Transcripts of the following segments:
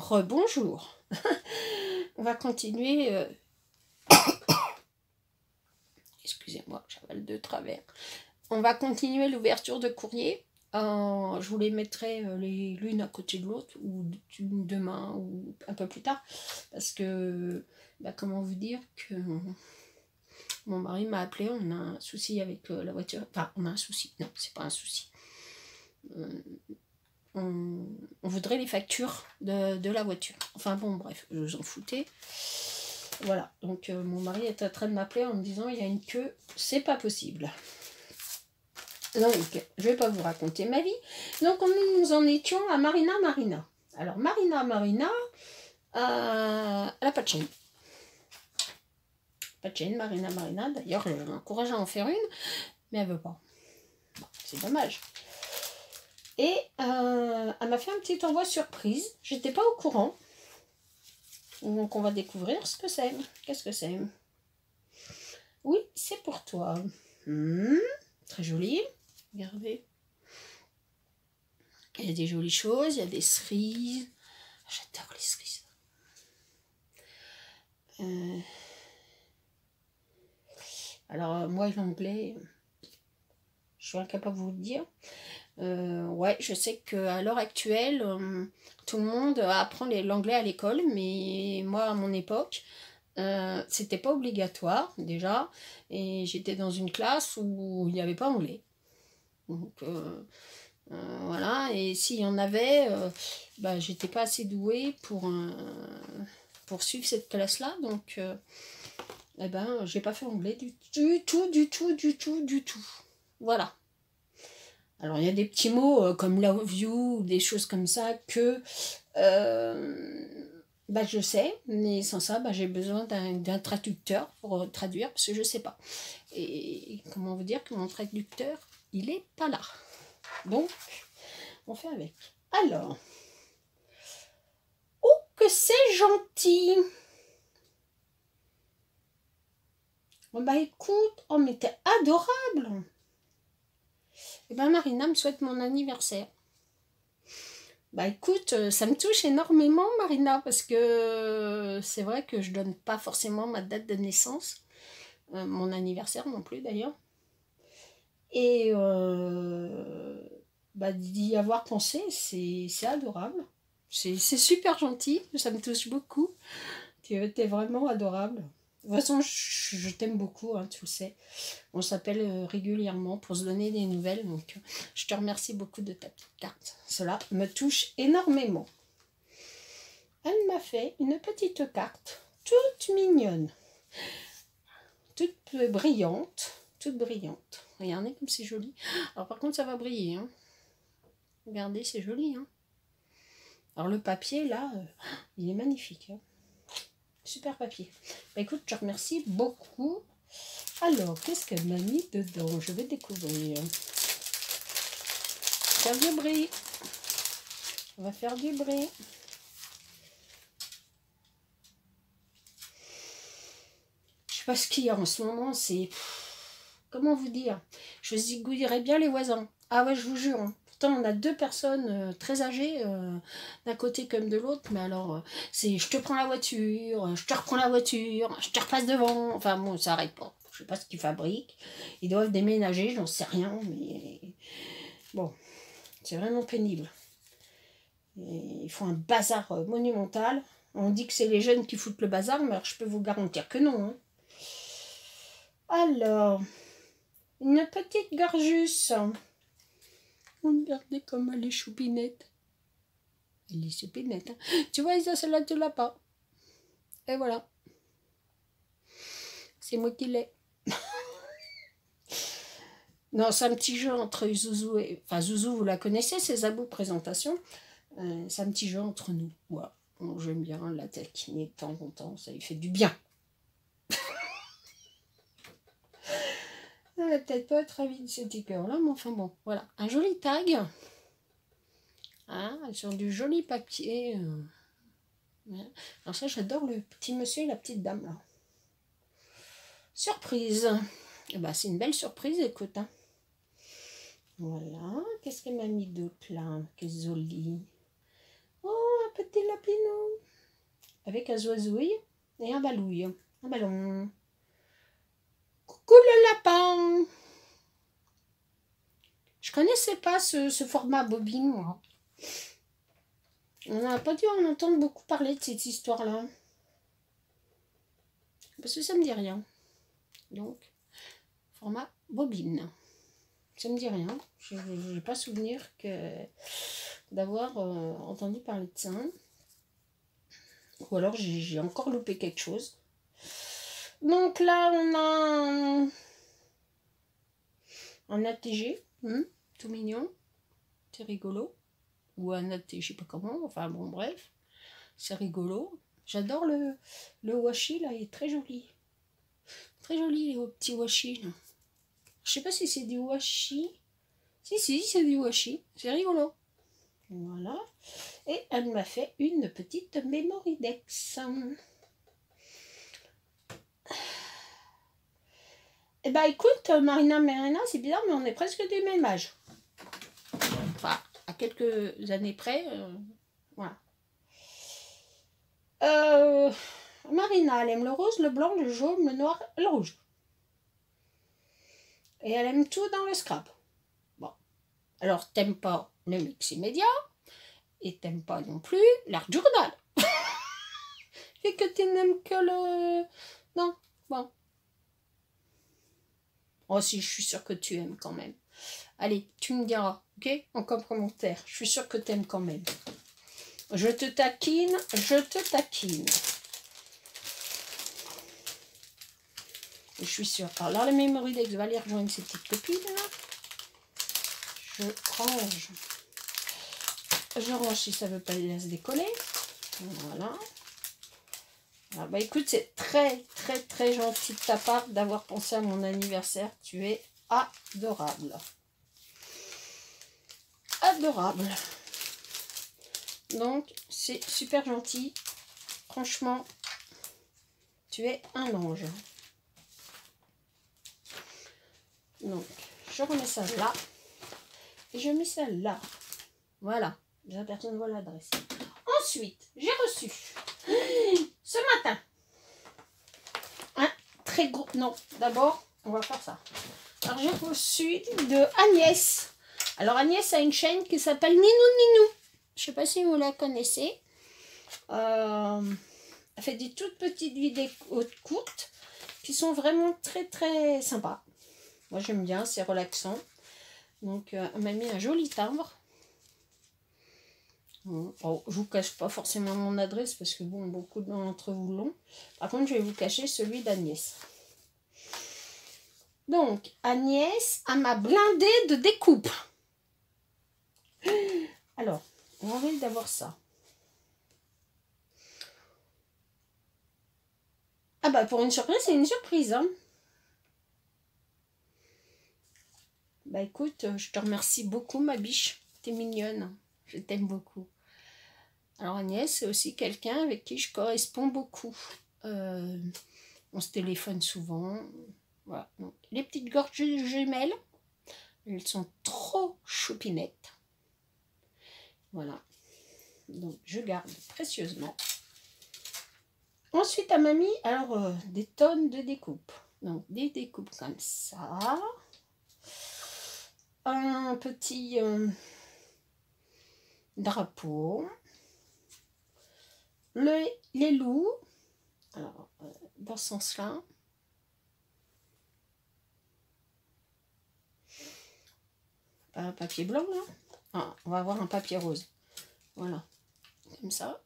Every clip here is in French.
Rebonjour. On va continuer. Excusez-moi, j'avale de travers. On va continuer l'ouverture de courrier. Je vous les mettrai l'une à côté de l'autre, ou demain, ou un peu plus tard. Parce que, comment vous dire que mon mari m'a appelé, on a un souci avec la voiture. Enfin, on a un souci. Non, c'est pas un souci. On voudrait les factures de la voiture. Enfin bon, bref, je vous en foutais. Voilà, donc mon mari est en train de m'appeler en me disant il y a une queue, c'est pas possible. Donc, je vais pas vous raconter ma vie. Donc, nous en étions à Marina. Alors, Marina, elle n'a pas de chaîne. Pas de chaîne, Marina. D'ailleurs, je l'encourage à en faire une, mais elle veut pas. Bon, c'est dommage. Et elle m'a fait un petit envoi surprise. J'étais pas au courant. Donc on va découvrir ce que c'est. Qu'est-ce que c'est? Oui, c'est pour toi. Très joli. Regardez. Il y a des jolies choses. Il y a des cerises. J'adore les cerises. Alors moi l'anglais, je suis incapable de vous le dire. Ouais, je sais qu'à l'heure actuelle, tout le monde apprend l'anglais à l'école, mais moi, à mon époque, c'était pas obligatoire, déjà, et j'étais dans une classe où il n'y avait pas anglais. Donc, voilà, et s'il y en avait, j'étais pas assez douée pour suivre cette classe-là, donc, j'ai pas fait anglais du tout. Voilà. Alors, il y a des petits mots comme love you, des choses comme ça que je sais, mais sans ça, j'ai besoin d'un traducteur pour traduire parce que je sais pas. Et comment vous dire que mon traducteur, il est pas là. Donc, on fait avec. Alors, oh, que c'est gentil! Oh, écoute, oh, mais t'es adorable! Eh Marina me souhaite mon anniversaire. Écoute, ça me touche énormément, Marina, parce que c'est vrai que je donne pas forcément ma date de naissance, mon anniversaire non plus d'ailleurs. Et d'y avoir pensé, c'est adorable. C'est super gentil, ça me touche beaucoup. Tu es vraiment adorable. De toute façon, je t'aime beaucoup, hein, tu le sais. On s'appelle régulièrement pour se donner des nouvelles. Donc, je te remercie beaucoup de ta petite carte. Cela me touche énormément. Elle m'a fait une petite carte, toute mignonne, toute brillante. Regardez comme c'est joli. Alors, par contre, ça va briller. Hein. Regardez, c'est joli. Hein. Alors, le papier, là, il est magnifique. Hein. Super papier. Écoute, je te remercie beaucoup. Alors, qu'est-ce qu'elle m'a mis dedans? Je vais découvrir. Faire du bruit. On va faire du bruit. Je sais pas ce qu'il y a en ce moment, c'est... Comment vous dire? Je zigouillerais bien les voisins. Ah ouais, je vous jure. Hein. Pourtant, on a deux personnes très âgées, d'un côté comme de l'autre, mais alors, c'est je te prends la voiture, je te reprends la voiture, je te repasse devant. Enfin bon, ça n'arrête pas. Je sais pas ce qu'ils fabriquent. Ils doivent déménager, j'en sais rien, mais bon, c'est vraiment pénible. Et ils font un bazar monumental. On dit que c'est les jeunes qui foutent le bazar, mais alors, je peux vous garantir que non. Hein. Alors, une petite gorgeuse. Regardez comme elle est choupinette. Elle est choupinette. Hein. Tu vois, Isa, celle-là, tu l'as pas. Et voilà. C'est moi qui l'ai. Non, c'est un petit jeu entre Zouzou et... Enfin, Zouzou, vous la connaissez, c'est Zabou Présentation. C'est un petit jeu entre nous. Voilà. Bon, j'aime bien la taquiner de temps en temps. Ça lui fait du bien. Elle va peut-être pas être ravie de ces stickers-là, mais enfin bon, voilà. Un joli tag. Hein, sur du joli papier. Alors ça, j'adore le petit monsieur et la petite dame, là. Surprise. C'est une belle surprise, écoute. Hein. Voilà. Qu'est-ce qu'elle m'a mis d'autre, là? Qu'est-ce joli. Oh, un petit lapinou. Avec un zoizouille et un balouille. Un ballon. Coucou le lapin. Je connaissais pas ce format bobine, moi. On n'a pas dû en entendre beaucoup parler de cette histoire-là. Parce que ça me dit rien. Donc, format bobine. Ça me dit rien. Je n'ai pas souvenir d'avoir entendu parler de ça. Ou alors j'ai encore loupé quelque chose. Donc là, on a un ATG, tout mignon, c'est rigolo. Ou un ATG, je sais pas comment, enfin bon, bref, c'est rigolo. J'adore le washi, là, il est très joli. Très joli, les petits washi, là. Je sais pas si c'est du washi. Si, c'est du washi, c'est rigolo. Voilà. Et elle m'a fait une petite Mémoridex. Eh ben écoute, Marina, c'est bizarre, mais on est presque du même âge. Enfin, à quelques années près, voilà. Marina, elle aime le rose, le blanc, le jaune, le noir et le rouge. Et elle aime tout dans le scrap. Bon. Alors, t'aimes pas le mix immédiat, et t'aimes pas non plus l'art journal. Et que tu n'aimes que le... Non, bon. Oh si, je suis sûre que tu aimes quand même. Allez, tu me diras, ok? En commentaire. Je suis sûre que tu aimes quand même. Je te taquine, je te taquine. Je suis sûre. Alors là, la Mémoridex va aller rejoindre ses petites copines. Là. Je range. Je range si ça ne veut pas les laisser décoller. Voilà. Ah bah écoute, c'est très très très gentil de ta part d'avoir pensé à mon anniversaire. Tu es adorable. Adorable. Donc, c'est super gentil. Franchement, tu es un ange. Donc, je remets ça là. Et je mets ça là. Voilà. Déjà, personne ne voit l'adresse. Ensuite, j'ai reçu ce matin un très gros... Non, d'abord, on va faire ça. Alors, j'ai reçu de Agnès. Alors, Agnès a une chaîne qui s'appelle Ninou Ninou. Je ne sais pas si vous la connaissez. Elle fait des toutes petites vidéos courtes qui sont vraiment très très sympas. Moi j'aime bien, c'est relaxant. Donc elle m'a mis un joli timbre. Oh, je vous cache pas forcément mon adresse parce que bon, beaucoup d'entre vous l'ont. Par contre, je vais vous cacher celui d'Agnès. Donc Agnès m'a blindé de découpe. Alors, on va envie d'avoir ça. Ah bah pour une surprise, c'est une surprise. Hein. Bah écoute, je te remercie beaucoup ma biche. T'es mignonne. Je t'aime beaucoup. Alors Agnès, c'est aussi quelqu'un avec qui je corresponds beaucoup. On se téléphone souvent. Voilà. Donc, les petites gorges jumelles, elles sont trop choupinettes. Voilà. Donc je garde précieusement. Ensuite, elle m'a mis alors, des tonnes de découpes. Donc des découpes comme ça. Un petit drapeau. Les loups. Alors, dans ce sens-là. Un papier blanc, là. Ah, on va avoir un papier rose. Voilà. Comme ça.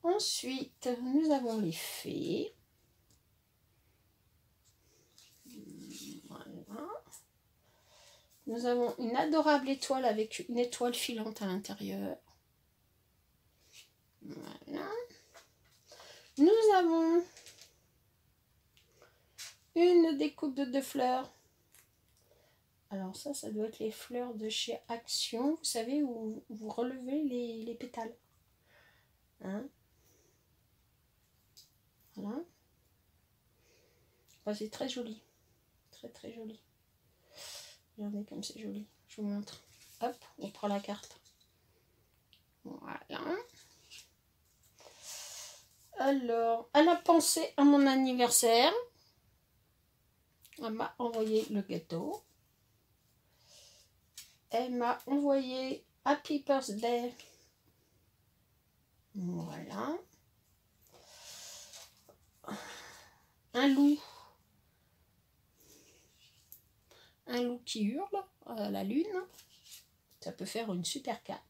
Ensuite, nous avons les fées. Voilà. Nous avons une adorable étoile avec une étoile filante à l'intérieur. Voilà. Nous avons une découpe de fleurs. Alors ça doit être les fleurs de chez Action. Vous savez, où vous relevez les pétales. Hein? Voilà. Enfin, c'est très joli. Très très joli. Regardez comme c'est joli. Je vous montre. Hop, on prend la carte. Voilà. Alors, elle a pensé à mon anniversaire. Elle m'a envoyé le gâteau. Elle m'a envoyé Happy Birthday. Voilà. Un loup. Un loup qui hurle à la lune. Ça peut faire une super carte.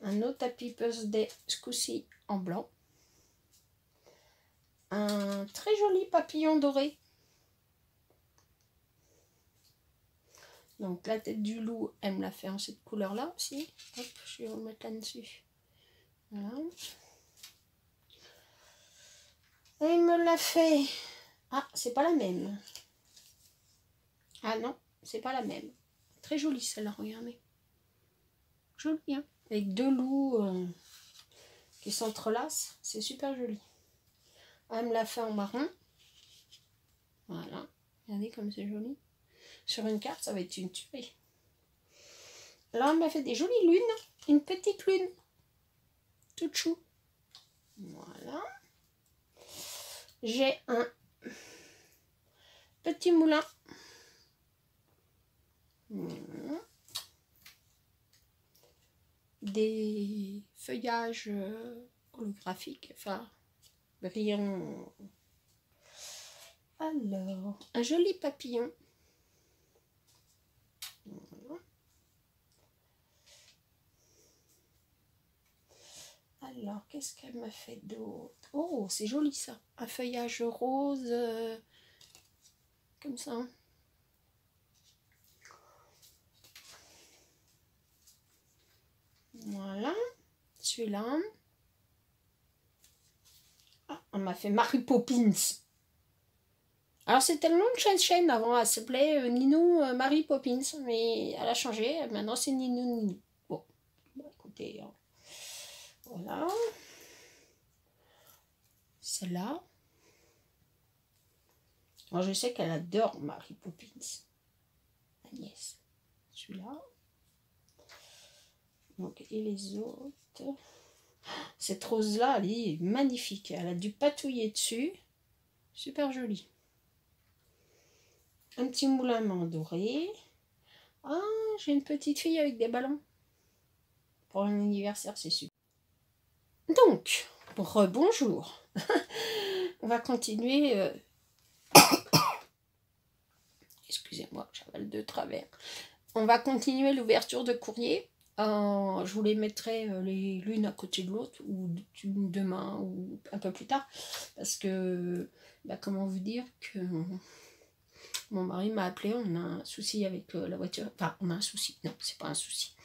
Un autre Happy Birthday, ce coup-ci en blanc. Un très joli papillon doré. Donc la tête du loup, elle me l'a fait en cette couleur-là aussi. Hop, je vais remettre là-dessus. Voilà. Et il me l'a fait. Ah, c'est pas la même. Ah non, c'est pas la même. Très jolie celle-là, regardez. Jolie, hein. Avec deux loups qui s'entrelacent. C'est super joli. Elle me l'a fait en marron. Voilà. Regardez comme c'est joli. Sur une carte, ça va être une tuerie. Là, elle m'a fait des jolies lunes. Une petite lune. Toute chou. Voilà. J'ai un petit moulin. Des feuillages holographiques. Enfin, brillants. Alors, un joli papillon. Voilà. Alors, qu'est-ce qu'elle m'a fait d'autre? Oh, c'est joli ça. Un feuillage rose. Comme ça. Voilà. Celui-là. Ah, on m'a fait Mary Poppins. Alors, c'était le nom de chaîne avant. Elle s'appelait Ninou Mary Poppins. Mais elle a changé. Maintenant, c'est Ninou Ninou. Bon, bah, écoutez. Hein. Voilà. Celle-là. Alors, je sais qu'elle adore Mary Poppins. Agnès. Celui-là. Donc, et les autres. Cette rose-là, elle est magnifique. Elle a dû patouiller dessus. Super jolie. Un petit moulin main doré. Ah, j'ai une petite fille avec des ballons. Pour un anniversaire, c'est super. Donc, rebonjour. On va continuer. Excusez-moi, j'avale de travers. On va continuer l'ouverture de courrier. Je vous les mettrai l'une à côté de l'autre, ou demain, ou un peu plus tard. Parce que, bah, comment vous dire que mon mari m'a appelé, on a un souci avec la voiture. Enfin, on a un souci. Non, c'est pas un souci.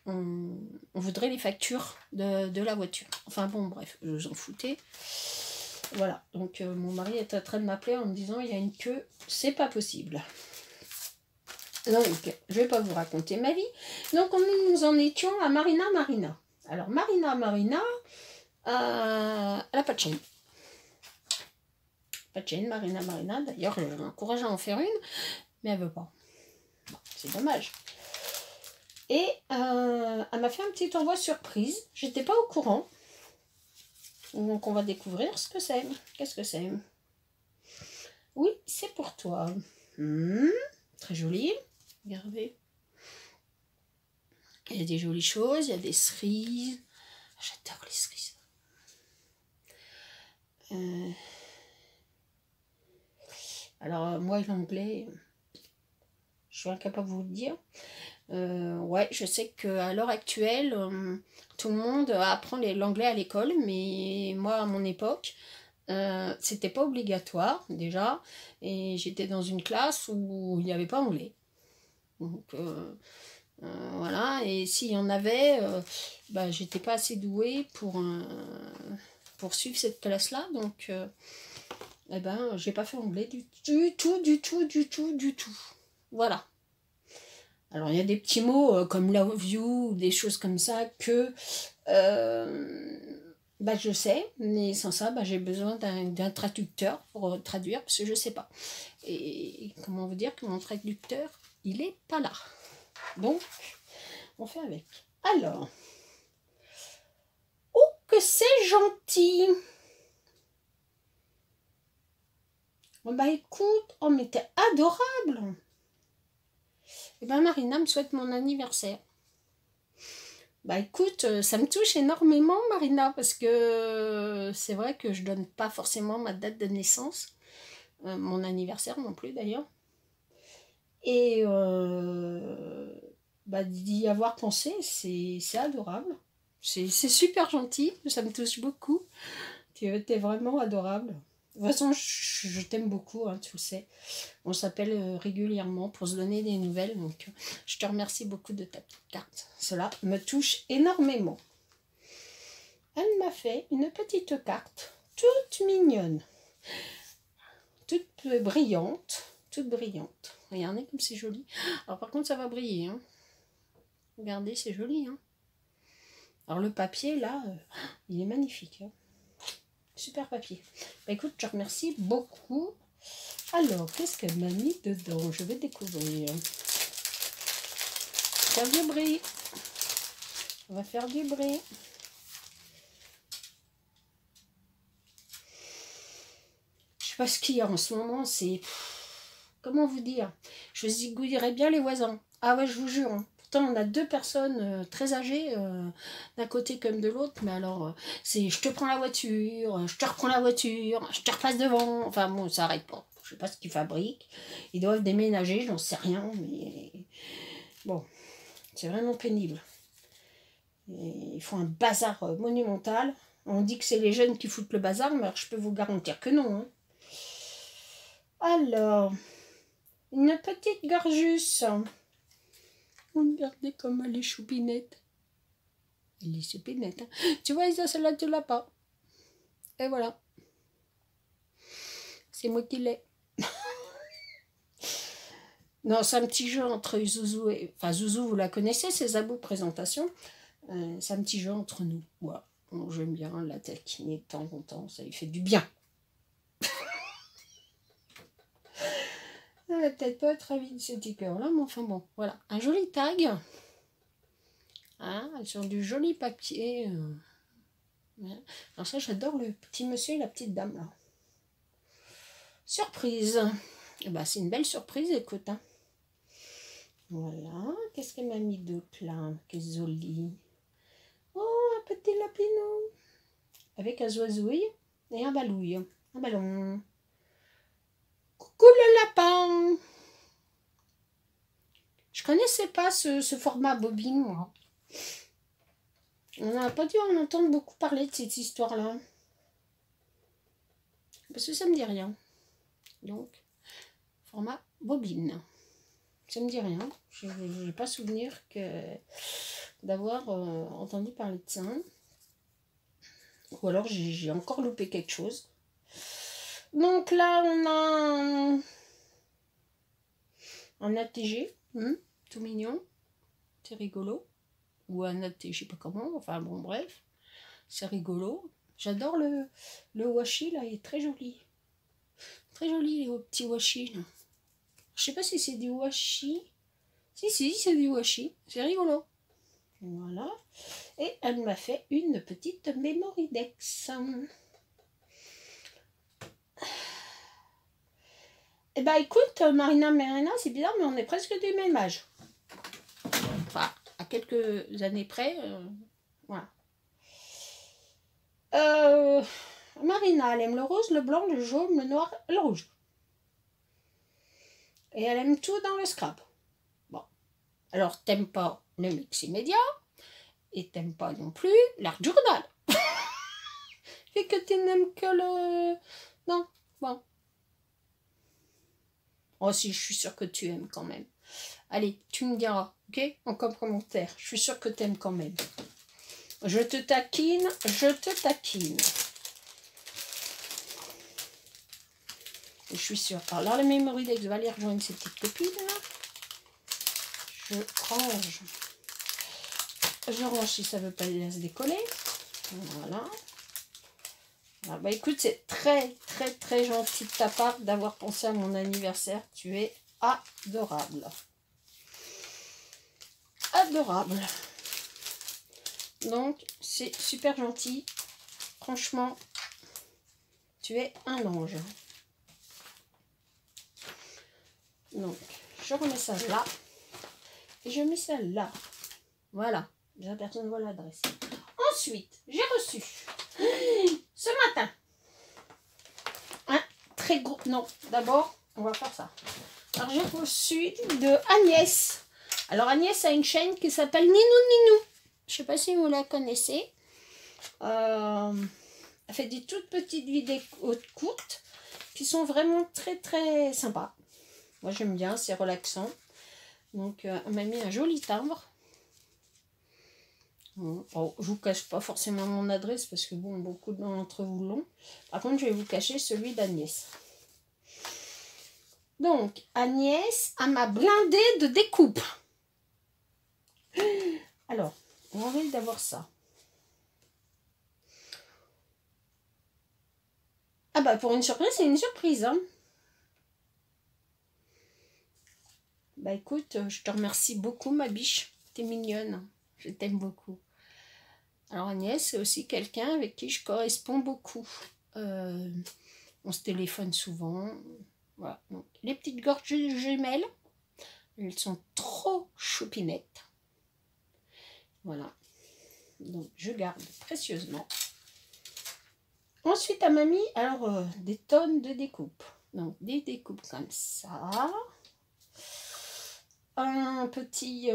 On voudrait les factures de la voiture. Enfin bon, bref, je vous en foutais. Voilà, donc mon mari est en train de m'appeler en me disant il y a une queue, c'est pas possible. Donc, je vais pas vous raconter ma vie. Donc, nous en étions à Marina. Alors, Marina, elle n'a pas de chaîne. Pas de chaîne, Marina. D'ailleurs, je l'encourage à en faire une, mais elle veut pas. Bon, c'est dommage. Et elle m'a fait un petit envoi surprise. J'étais pas au courant. Donc, on va découvrir ce que c'est. Qu'est-ce que c'est? Oui, c'est pour toi. Très joli. Regardez. Il y a des jolies choses. Il y a des cerises. J'adore les cerises. Alors, moi, l'anglais, je suis incapable de vous le dire. Ouais, je sais qu'à l'heure actuelle, tout le monde apprend l'anglais à l'école, mais moi, à mon époque, c'était pas obligatoire déjà, et j'étais dans une classe où il n'y avait pas anglais. Donc, voilà, et s'il y en avait, bah, j'étais pas assez douée pour suivre cette classe-là, donc eh ben, j'ai pas fait anglais du tout. Voilà. Alors, il y a des petits mots comme love you, des choses comme ça que bah, je sais, mais sans ça, bah, j'ai besoin d'un traducteur pour traduire, parce que je sais pas. Et comment vous dire que mon traducteur, il est pas là. Donc, On fait avec. Alors, oh que c'est gentil. Oh, bah écoute, oh mais t'es adorable. Et ben Marina me souhaite mon anniversaire. Bah écoute, ça me touche énormément Marina, parce que c'est vrai que je donne pas forcément ma date de naissance, mon anniversaire non plus d'ailleurs. Et bah, d'y avoir pensé, c'est adorable. C'est super gentil, ça me touche beaucoup. Tu es vraiment adorable. De toute façon, je t'aime beaucoup, hein, tu le sais. On s'appelle régulièrement pour se donner des nouvelles. Donc, je te remercie beaucoup de ta petite carte. Cela me touche énormément. Elle m'a fait une petite carte, toute mignonne, toute brillante. Toute brillante. Regardez comme c'est joli. Alors, par contre, ça va briller. Hein. Regardez, c'est joli. Hein. Alors, le papier, là, il est magnifique. Hein. Super papier. Bah, écoute, je te remercie beaucoup. Alors, qu'est-ce qu'elle m'a mis dedans? Je vais découvrir. Faire du bruit. On va faire du bruit. Je sais pas ce qu'il y a en ce moment, c'est... Comment vous dire? Je zigouillerais bien les voisins. Ah ouais, je vous jure. Hein. Pourtant, on a deux personnes très âgées, d'un côté comme de l'autre. Mais alors, c'est je te prends la voiture, je te reprends la voiture, je te repasse devant. Enfin bon, ça arrête pas. Je sais pas ce qu'ils fabriquent. Ils doivent déménager, je n'en sais rien. Mais bon, c'est vraiment pénible. Et ils font un bazar monumental. On dit que c'est les jeunes qui foutent le bazar, mais alors, je peux vous garantir que non. Hein. Alors... Une petite gorgeuse. Regardez comme elle est choupinette. Elle est choupinette. Hein. Tu vois, Isa, celle-là, tu l'as pas. Et voilà. C'est moi qui l'ai. Non, c'est un petit jeu entre Zouzou et... Enfin, Zouzou, vous la connaissez, c'est Zabou Présentation. C'est un petit jeu entre nous. Voilà. Bon, j'aime bien la taquiner de temps en temps. Ça lui fait du bien. Elle va peut-être pas être ravie de ce sticker-là, mais enfin bon, voilà. Un joli tag. Hein, sur du joli papier. Alors ça, j'adore le petit monsieur et la petite dame, là. Surprise. Et bah, c'est une belle surprise, écoute. Hein. Voilà. Qu'est-ce qu'elle m'a mis d'autre, là? Qu'est-ce joli. Oh, un petit lapinou. Avec un oiseouille et un balouille. Un ballon. Coucou le lapin. Je connaissais pas ce format bobine, moi. On n'a pas dû en entendre beaucoup parler de cette histoire-là. Parce que ça me dit rien. Donc, format bobine. Ça me dit rien. Je n'ai pas souvenir d'avoir entendu parler de ça. Ou alors j'ai encore loupé quelque chose. Donc là, on a un ATG. Tout mignon. C'est rigolo. Ou un ATG, je sais pas comment. Enfin bon, bref. C'est rigolo. J'adore le washi, là. Il est très joli. Très joli, les petits washi, là. Je sais pas si c'est du washi. Si, c'est du washi. C'est rigolo. Voilà. Et elle m'a fait une petite Mémoridex. Eh ben écoute, Marina, c'est bizarre, mais on est presque du même âge. Enfin, à quelques années près. Voilà. Marina, elle aime le rose, le blanc, le jaune, le noir et le rouge. Et elle aime tout dans le scrap. Bon. Alors, t'aimes pas le mix immédiat et t'aimes pas non plus l'art journal. Et que tu n'aimes que le... Non, bon. Oh si, je suis sûre que tu aimes quand même. Allez, tu me diras, ok? En commentaire. Je suis sûre que tu aimes quand même. Je te taquine, je te taquine. Je suis sûre. Alors là, la Mémoridex va aller rejoindre ses petites copines. Là. Je range. Je range si ça ne veut pas les laisser décoller. Voilà. Ah bah écoute, c'est très gentil de ta part d'avoir pensé à mon anniversaire. Tu es adorable. adorable. Donc, c'est super gentil. Franchement, tu es un ange. Donc, je remets ça là. Et je mets ça là. Voilà. Déjà, personne ne voit l'adresse. Ensuite, j'ai reçu ce matin un très gros... Non, d'abord, on va faire ça. Alors, j'ai reçu de Agnès. Alors, Agnès a une chaîne qui s'appelle Ninou Ninou. Je ne sais pas si vous la connaissez. Elle fait des toutes petites vidéos courtes qui sont vraiment très très sympas. Moi, j'aime bien, c'est relaxant. Donc, elle m'a mis un joli timbre. Oh, je vous cache pas forcément mon adresse parce que bon, beaucoup d'entre vous l'ont. Par contre, je vais vous cacher celui d'Agnès. Donc, Agnès m'a blindé de découpe. Alors, on va enlever d'abord ça. Ah bah, pour une surprise, c'est une surprise. Hein. Bah écoute, je te remercie beaucoup, ma biche. T'es mignonne. Je t'aime beaucoup. Alors Agnès, c'est aussi quelqu'un avec qui je corresponds beaucoup. On se téléphone souvent. Voilà. Donc, les petites gorges jumelles, elles sont trop choupinettes. Voilà. Donc, je garde précieusement. Ensuite, elle m'a mis alors, des tonnes de découpes. Donc, des découpes comme ça. Un petit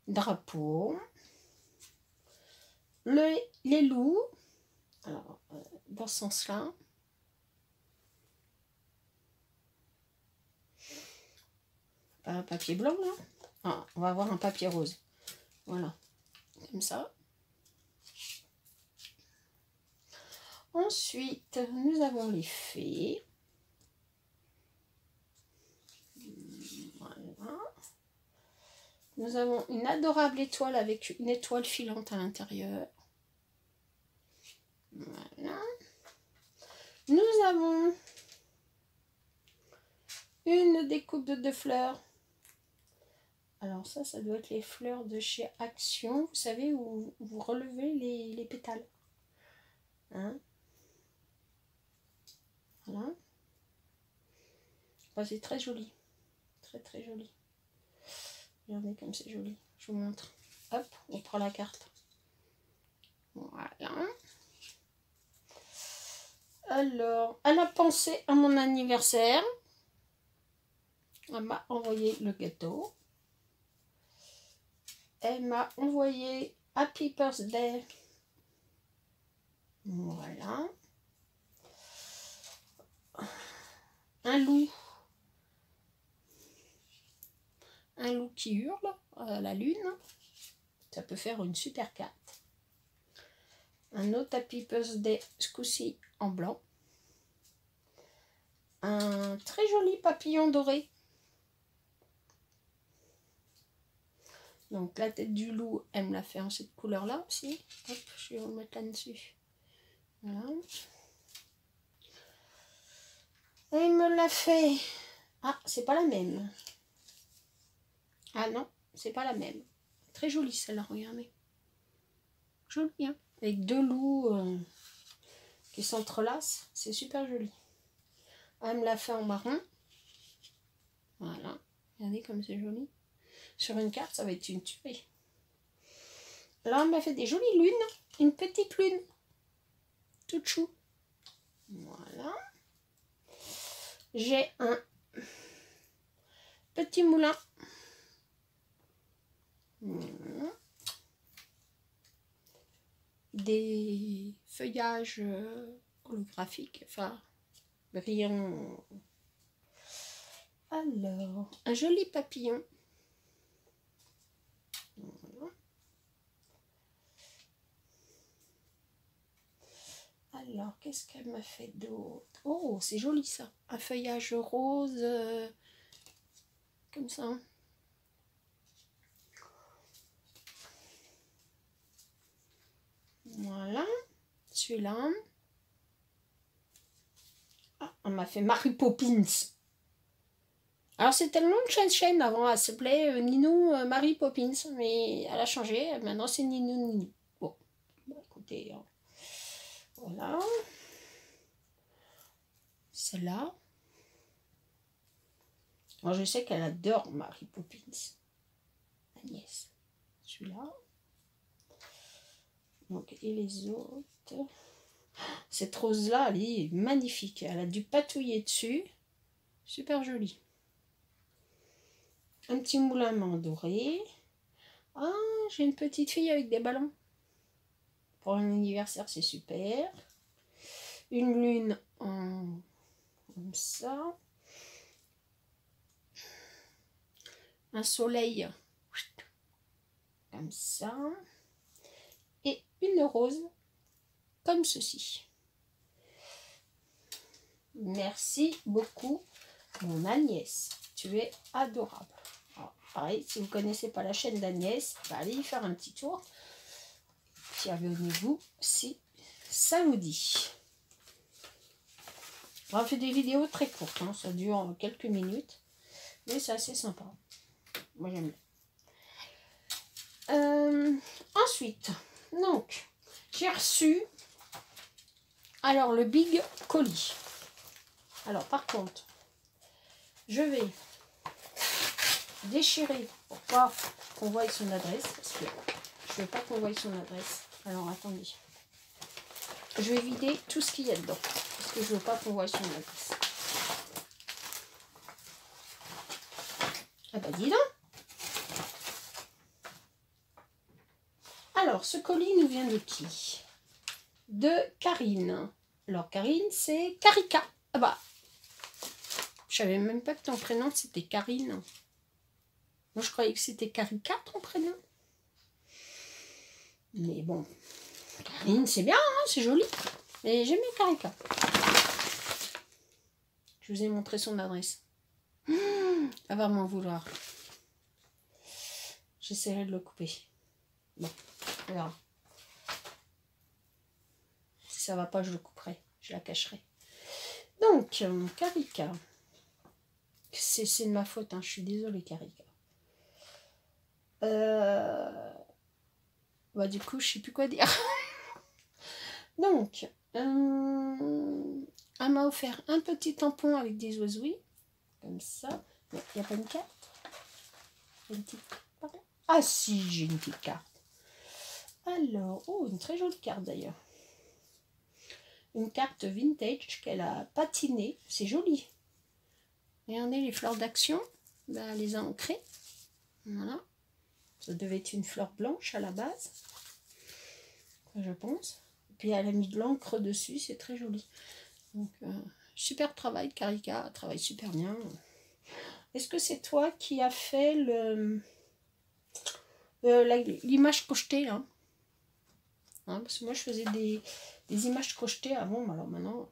drapeau. Les loups. Alors, dans ce sens-là. Pas un papier blanc, là. Ah, on va avoir un papier rose. Voilà. Comme ça. Ensuite, nous avons les fées. Voilà. Nous avons une adorable étoile avec une étoile filante à l'intérieur. Voilà. Nous avons une découpe de 2 fleurs. Alors ça doit être les fleurs de chez Action. Vous savez, où vous relevez les pétales. Hein? Voilà. Bah, c'est très joli. Très très joli. Regardez comme c'est joli. Je vous montre. Hop, on prend la carte. Voilà. Alors, elle a pensé à mon anniversaire. Elle m'a envoyé le gâteau. Elle m'a envoyé Happy Birthday. Voilà. Un loup. Un loup qui hurle à la lune. Ça peut faire une super carte. Un autre Happy Birthday, ce coup-ci en blanc. Un très joli papillon doré. Donc la tête du loup, elle me l'a fait en cette couleur-là aussi. Hop, je vais vous mettre là-dessus. Voilà. Et il me l'a fait. Ah, c'est pas la même. Ah non, c'est pas la même. Très jolie celle-là, regardez. Jolie, hein. Avec 2 loups qui s'entrelacent. C'est super joli. Elle me l'a fait en marron. Voilà. Regardez comme c'est joli. Sur une carte, ça va être une tuerie. Là, elle m'a fait des jolies lunes. Une petite lune. Toute chou. Voilà. J'ai un petit moulin. Voilà. Des feuillages holographiques, enfin brillants. Alors, un joli papillon. Voilà. Alors, qu'est-ce qu'elle m'a fait d'autre? Oh, c'est joli ça. Un feuillage rose, comme ça. Voilà, celui-là. Ah, on m'a fait Mary Poppins. Alors c'était le nom de chaîne avant, elle s'appelait Ninou Marie Poppins, mais elle a changé, maintenant c'est Ninou Ninou. Bon, bah, écoutez, hein. Voilà. Celle-là. Moi je sais qu'elle adore Marie Poppins. Agnès. Celui-là. Donc, et les autres. Cette rose-là, elle est magnifique. Elle a du patouiller dessus. Super jolie. Un petit moulin à main doré. Ah, j'ai une petite fille avec des ballons. Pour un anniversaire, c'est super. Une lune en... comme ça. Un soleil comme ça. Et une rose comme ceci. Merci beaucoup, mon Agnès. Tu es adorable. Alors, pareil, si vous ne connaissez pas la chaîne d'Agnès, bah, allez y faire un petit tour. Puis abonnez-vous si ça vous dit. On fait des vidéos très courtes, hein, ça dure quelques minutes, mais c'est assez sympa. Moi j'aime bien. Ensuite, donc, j'ai reçu alors le Big Colis. Alors par contre, je vais déchirer pour pas qu'on voie son adresse, parce que je veux pas qu'on voie son adresse. Alors attendez, je vais vider tout ce qu'il y a dedans, parce que je veux pas qu'on voie son adresse. Ah bah dis donc. Alors ce colis nous vient de qui? De Karine. Alors Karine, c'est Karika. Ah bah, je savais même pas que ton prénom c'était Karine. Moi je croyais que c'était Karika ton prénom. Mais bon, Karine c'est bien, hein, c'est joli. Mais j'aime bien Karika. Je vous ai montré son adresse. Elle va m'en vouloir. J'essaierai de le couper. Bon, on verra. Si ça va pas, je le couperai. Je la cacherai. Donc, Karika. C'est de ma faute, hein. Je suis désolée, Karika. Bah, du coup, je sais plus quoi dire. Donc, elle m'a offert un petit tampon avec des oiseaux. Comme ça. Il n'y a pas une carte? Une petite carte. Ah si, j'ai une petite carte. Alors, oh, une très jolie carte d'ailleurs. Une carte vintage qu'elle a patinée. C'est joli. Regardez les fleurs d'action. Ben, elle les a ancrées. Voilà. Ça devait être une fleur blanche à la base. Je pense. Et puis elle a mis de l'encre dessus. C'est très joli. Donc, super travail, Karika. Elle travaille super bien. Est-ce que c'est toi qui as fait l'image crochetée là, hein, parce que moi je faisais des images crochetées avant, alors maintenant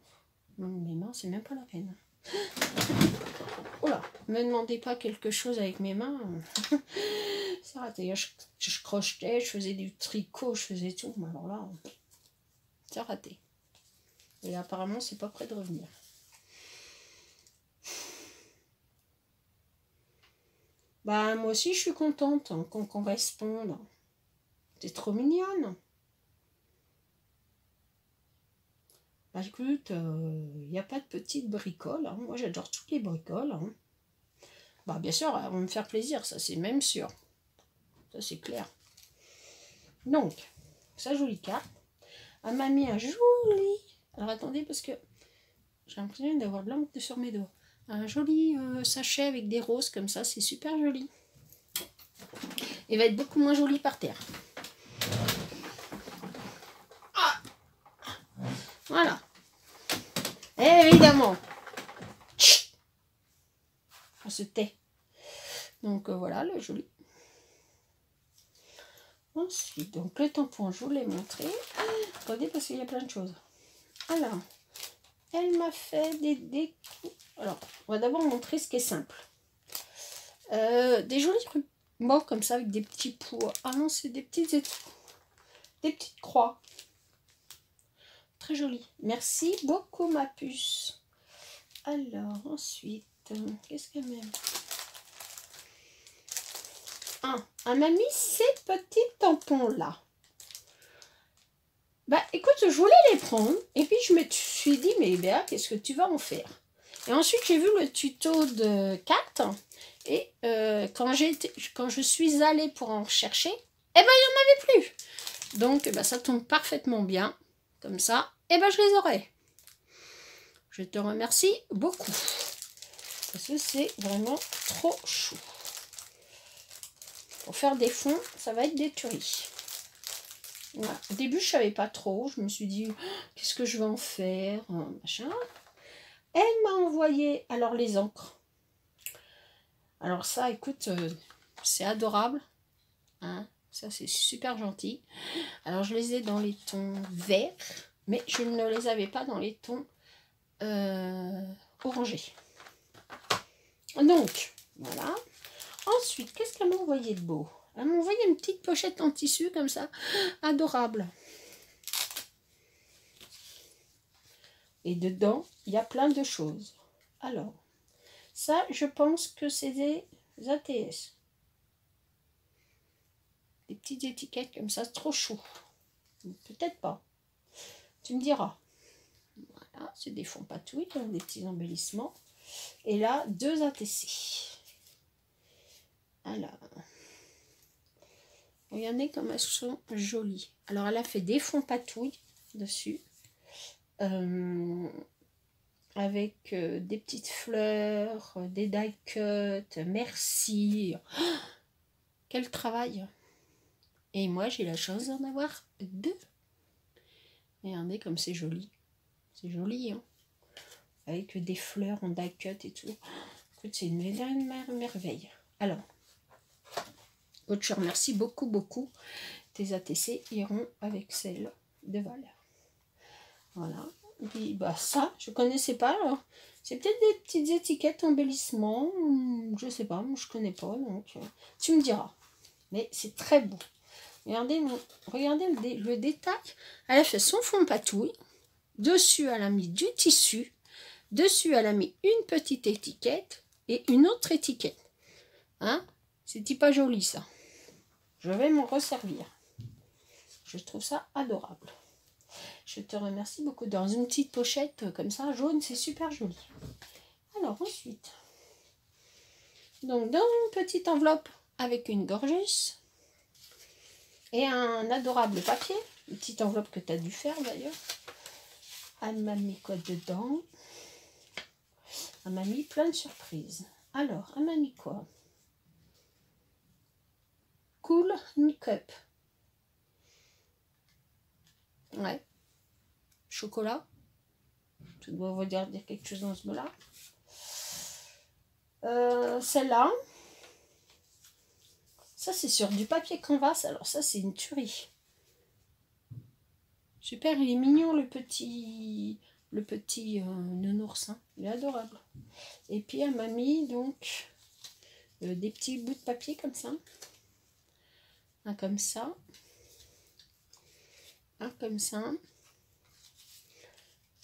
mes mains c'est même pas la peine. Oh là, me demandez pas quelque chose avec mes mains. C'est raté. Je crochetais, je faisais du tricot, je faisais tout, mais alors là c'est raté. Et apparemment c'est pas près de revenir. Bah moi aussi je suis contente hein, qu'on corresponde. C'est trop mignonne. Bah écoute, il n'y a pas de petites bricoles. Hein. Moi j'adore toutes les bricoles. Hein. Bah bien sûr, elles vont me faire plaisir, ça c'est même sûr. Ça c'est clair. Donc, sa jolie carte. Elle m'a mis un joli... Alors attendez parce que j'ai l'impression d'avoir de l'encre sur mes doigts. Un joli sachet avec des roses comme ça, c'est super joli. Il va être beaucoup moins joli par terre. Ah, voilà. Évidemment. Chut. On se tait. Donc voilà, le joli. Ensuite, donc le tampon, je vous l'ai montré. Attendez parce qu'il y a plein de choses. Alors, elle m'a fait des... Alors, on va d'abord montrer ce qui est simple. Des jolis rubans comme ça avec des petits pois. Ah non, c'est des petites croix. Très joli. Merci beaucoup ma puce. Alors, ensuite, qu'est-ce qu'elle m'aime? elle m'a mis ces petits tampons-là. Bah écoute, je voulais les prendre. Et puis je me suis dit, mais Béa, qu'est-ce que tu vas en faire? Et ensuite, j'ai vu le tuto de Kat. Et quand je suis allée pour en chercher, eh ben, il n'y en avait plus. Donc, bah, ça tombe parfaitement bien. Comme ça, eh ben, je les aurai. Je te remercie beaucoup. Parce que c'est vraiment trop chou. Pour faire des fonds, ça va être des tueries. Voilà. Au début, je ne savais pas trop. Je me suis dit, oh, qu'est-ce que je vais en faire, machin. Elle m'a envoyé alors les encres. Alors ça, écoute, c'est adorable. Hein, ça, c'est super gentil. Alors, je les ai dans les tons verts, mais je ne les avais pas dans les tons orangés. Donc, voilà. Ensuite, qu'est-ce qu'elle m'a envoyé de beau? Elle m'a envoyé une petite pochette en tissu comme ça, adorable. Et dedans, il y a plein de choses. Alors, ça, je pense que c'est des ATS. Des petites étiquettes comme ça, c'est trop chou. Peut-être pas. Tu me diras. Voilà, c'est des fonds patouilles, donc des petits embellissements. Et là, 2 ATC. Alors, regardez comme elles sont jolies. Alors, elle a fait des fonds patouilles dessus. Avec des petites fleurs, des die cuts, merci. Oh, quel travail! Et moi, j'ai la chance d'en avoir 2. Regardez comme c'est joli. C'est joli, hein? Avec des fleurs en die cut et tout. Écoute, c'est une merveille. Alors, je te remercie beaucoup, beaucoup. Tes ATC iront avec celles de valeur. Voilà. Et puis, bah, ça, je ne connaissais pas. Alors, c'est peut-être des petites étiquettes embellissement. Je ne sais pas, moi, je ne connais pas. Donc, tu me diras. Mais c'est très beau. Regardez le détail. Elle a fait son fond patouille. Dessus, elle a mis du tissu. Dessus, elle a mis une petite étiquette et une autre étiquette. Hein? C'est pas joli, ça. Je vais m'en resservir. Je trouve ça adorable. Je te remercie beaucoup. Dans une petite pochette comme ça, jaune, c'est super joli. Alors, ensuite, donc dans une petite enveloppe avec une gorgeuse et un adorable papier, une petite enveloppe que tu as dû faire d'ailleurs. Elle m'a mis quoi dedans? Elle m'a mis plein de surprises. Alors, elle m'a mis quoi? Cool Make-up. Ouais. Chocolat. Tu dois vous dire quelque chose dans ce mot-là. Celle-là. Ça, c'est sur du papier canvas. Alors ça, c'est une tuerie. Super, il est mignon, le petit nounours. Hein. Il est adorable. Et puis, elle m'a mis donc des petits bouts de papier comme ça. Un comme ça. Un comme ça.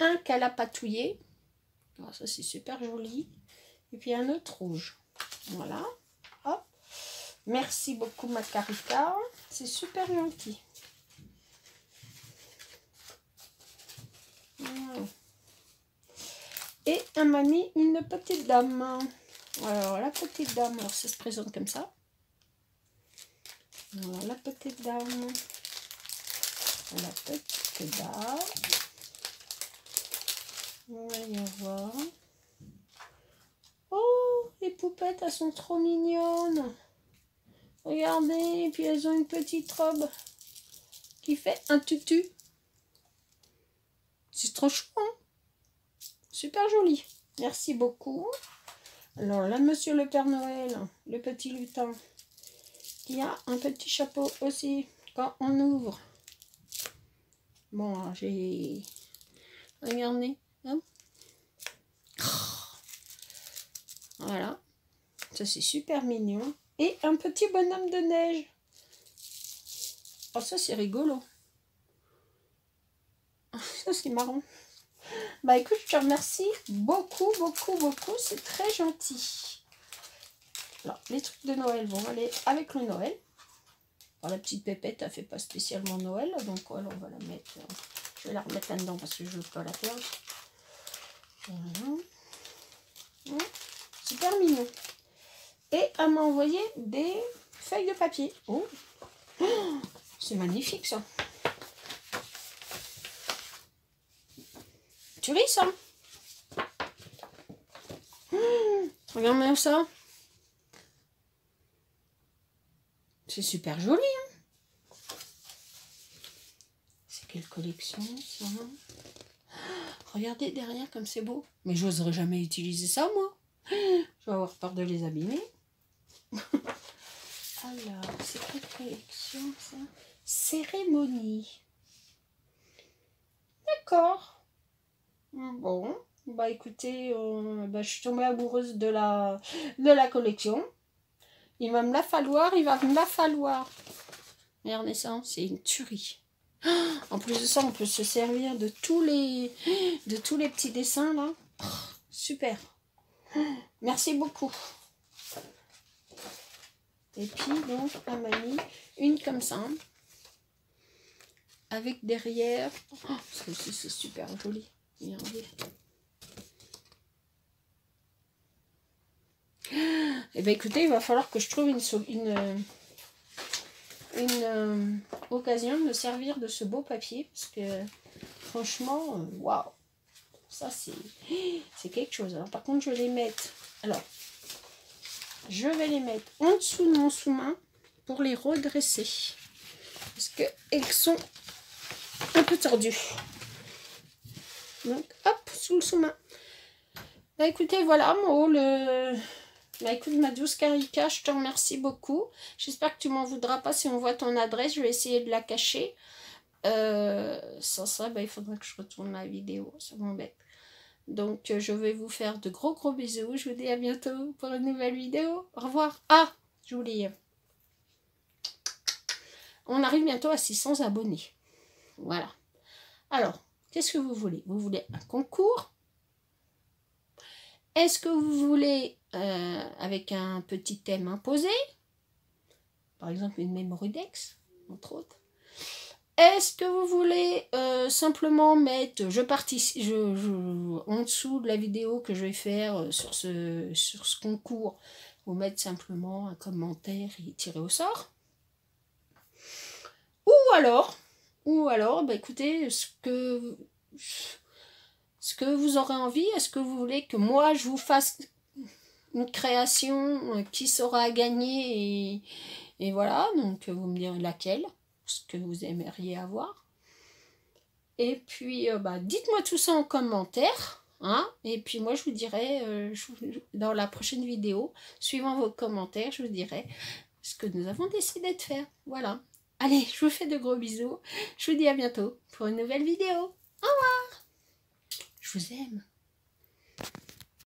Un qu'elle a patouillé. Alors ça, c'est super joli. Et puis, un autre rouge. Voilà. Hop. Merci beaucoup, Macarita. C'est super gentil. Et elle m'a mis une petite dame. Alors, la petite dame, alors ça se présente comme ça. Alors, la petite dame. La petite dame. On va y voir. Oh, les poupettes, elles sont trop mignonnes. Regardez, et puis elles ont une petite robe qui fait un tutu. C'est trop chou, hein? Super joli. Merci beaucoup. Alors là, Monsieur le Père Noël, le petit lutin, qui a un petit chapeau aussi quand on ouvre. Bon, j'ai... Regardez. Hein? Voilà. Ça, c'est super mignon. Et un petit bonhomme de neige. Oh, ça, c'est rigolo. Ça, c'est marrant. Bah, écoute, je te remercie beaucoup, beaucoup, beaucoup. C'est très gentil. Alors, les trucs de Noël vont aller avec le Noël. Alors, la petite pépette, elle fait pas spécialement Noël, donc voilà, on va la mettre. Je vais la remettre là-dedans parce que je veux pas la perdre. Voilà. Super mignon. Et elle m'a envoyé des feuilles de papier. Oh, c'est magnifique ça. Tu ris ça? Regarde même ça. C'est super joli. Hein, c'est quelle collection ça? Regardez derrière comme c'est beau. Mais j'oserais jamais utiliser ça moi. Je vais avoir peur de les abîmer. Alors, c'est quelle collection ça? Cérémonie. D'accord. Bon. Bah écoutez, je suis tombée amoureuse de la collection. Il va me la falloir, Regardez ça, c'est une tuerie. En plus de ça, on peut se servir de tous les petits dessins là. Super. Merci beaucoup. Et puis donc, elle m'a mis une comme ça. Avec derrière. Celle-ci, c'est super joli. Regardez. Et bien écoutez, il va falloir que je trouve une occasion de me servir de ce beau papier. Parce que franchement, waouh. Ça, c'est quelque chose. Alors par contre, je vais les mettre. Alors, je vais les mettre en dessous de mon sous-main pour les redresser. Parce qu'elles sont un peu tordues. Donc, hop, sous le sous-main. Bah écoutez, voilà, Bah écoute, ma douce Karika, je te remercie beaucoup. J'espère que tu m'en voudras pas si on voit ton adresse. Je vais essayer de la cacher. Sans ça, bah, il faudra que je retourne la vidéo. Ça m'embête. Donc, je vais vous faire de gros bisous. Je vous dis à bientôt pour une nouvelle vidéo. Au revoir. Ah, j'oublie. On arrive bientôt à 600 abonnés. Voilà. Alors, qu'est-ce que vous voulez? Vous voulez un concours? Est-ce que vous voulez avec un petit thème imposé? Par exemple, une Mémoridex, entre autres. Est-ce que vous voulez simplement mettre, en dessous de la vidéo que je vais faire sur ce concours, vous mettre simplement un commentaire et tirer au sort? Ou alors, bah écoutez, ce que vous aurez envie, est-ce que vous voulez que moi je vous fasse une création qui sera gagnée et voilà, donc vous me direz laquelle, ce que vous aimeriez avoir. Et puis, dites-moi tout ça en commentaire, hein, et puis moi je vous dirai dans la prochaine vidéo, suivant vos commentaires, je vous dirai ce que nous avons décidé de faire. Voilà. Allez, je vous fais de gros bisous. Je vous dis à bientôt pour une nouvelle vidéo. Au revoir. Je vous aime.